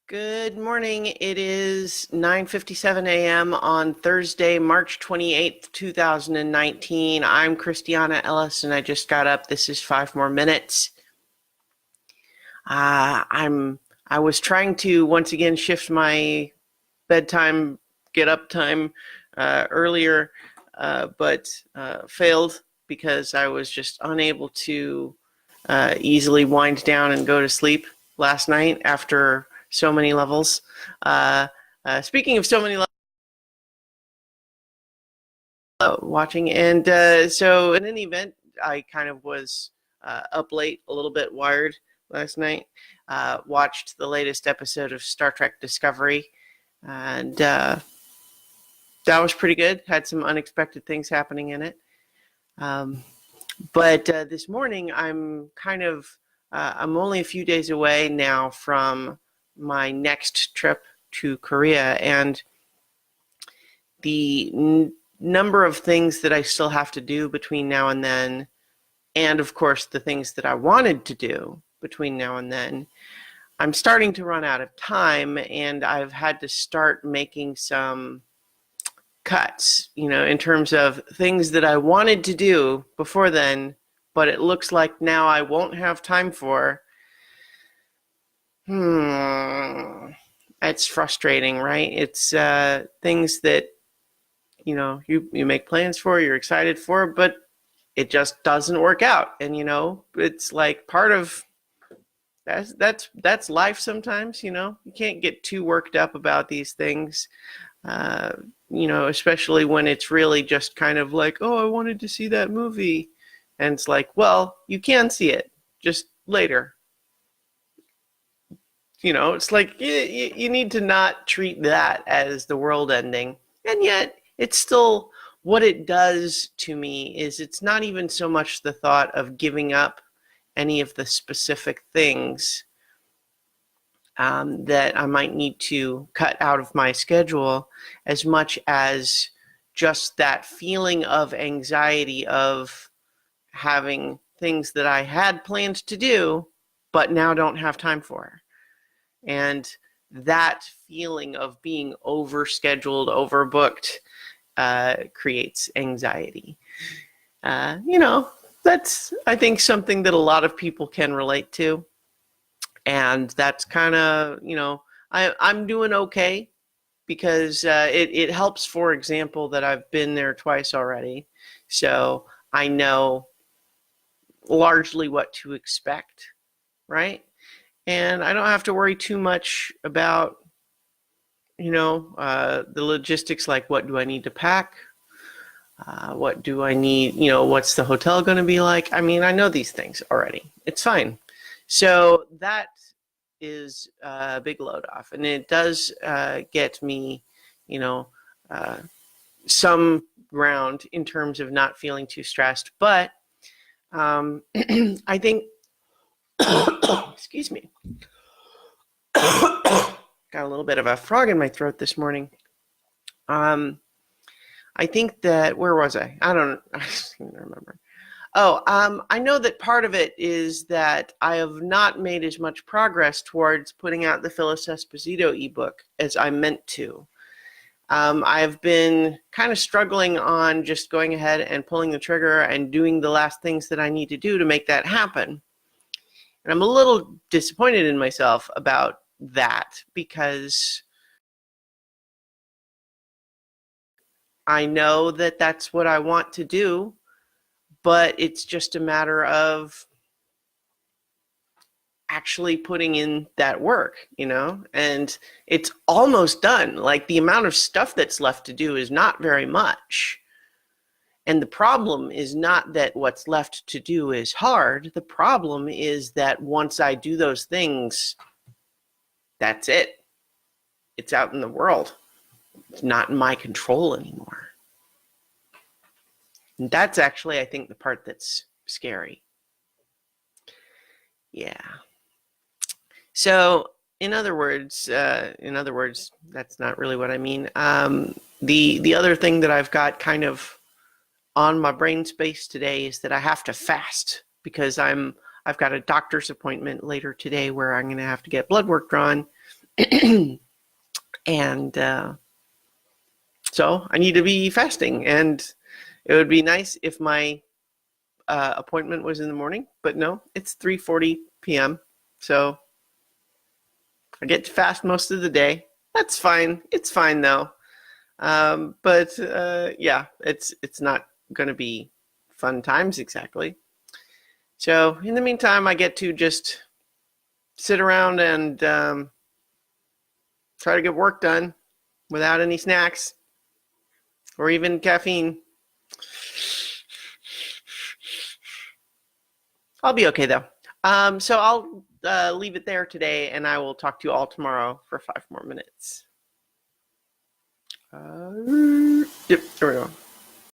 Good morning. It is 9:57 a.m. on Thursday, March 28th, 2019. I'm Christiana Ellis and I just got up. This is 5 more minutes. I was trying to once again shift my bedtime, get up time earlier, but failed because I was just unable to easily wind down and go to sleep last night after so many levels. Speaking of so many levels, watching, and so in any event, I kind of was up late, a little bit wired last night. Watched the latest episode of Star Trek Discovery, and that was pretty good. Had some unexpected things happening in it. But this morning, I'm only a few days away now from my next trip to Korea, and the number of things that I still have to do between now and then, and of course the things that I wanted to do between now and then, I'm starting to run out of time, and I've had to start making some cuts, in terms of things that I wanted to do before then, but it looks like now I won't have time for. It's frustrating, right? It's things that you make plans for, you're excited for, but it just doesn't work out. And it's like part of that's life sometimes. You can't get too worked up about these things. Especially when it's really just kind of like, oh, I wanted to see that movie, and it's like, well, you can see it just later. It's like you need to not treat that as the world ending. And yet, it's still, what it does to me is it's not even so much the thought of giving up any of the specific things that I might need to cut out of my schedule, as much as just that feeling of anxiety of having things that I had planned to do, but now don't have time for. And that feeling of being overscheduled, overbooked, creates anxiety. That's, I think, something that a lot of people can relate to. And that's kind of, I'm doing okay because it helps, for example, that I've been there twice already. So I know largely what to expect, right? And I don't have to worry too much about, the logistics, like what do I need to pack? What do I need? What's the hotel going to be like? I mean, I know these things already. It's fine. So that is a big load off. And it does get me, some ground in terms of not feeling too stressed. But I think, excuse me, got a little bit of a frog in my throat this morning. I think that, where was I? I don't remember. I know that part of it is that I have not made as much progress towards putting out the Phyllis Esposito ebook as I meant to. I've been kind of struggling on just going ahead and pulling the trigger and doing the last things that I need to do to make that happen. And I'm a little disappointed in myself about that, because I know that that's what I want to do, but it's just a matter of actually putting in that work, and it's almost done. Like, the amount of stuff that's left to do is not very much. And the problem is not that what's left to do is hard. The problem is that once I do those things, that's it. It's out in the world. It's not in my control anymore. And that's actually, I think, the part that's scary. Yeah. So, in other words, that's not really what I mean. The other thing that I've got kind of on my brain space today is that I have to fast, because I've got a doctor's appointment later today where I'm going to have to get blood work drawn. And so I need to be fasting, and it would be nice if my appointment was in the morning, but no, it's 3:40 p.m. So I get to fast most of the day. That's fine. It's fine though. But yeah, it's not going to be fun times exactly. So in the meantime, I get to just sit around and try to get work done without any snacks or even caffeine. I'll be okay though. So I'll leave it there today, and I will talk to you all tomorrow for 5 more minutes. Yep, there we go.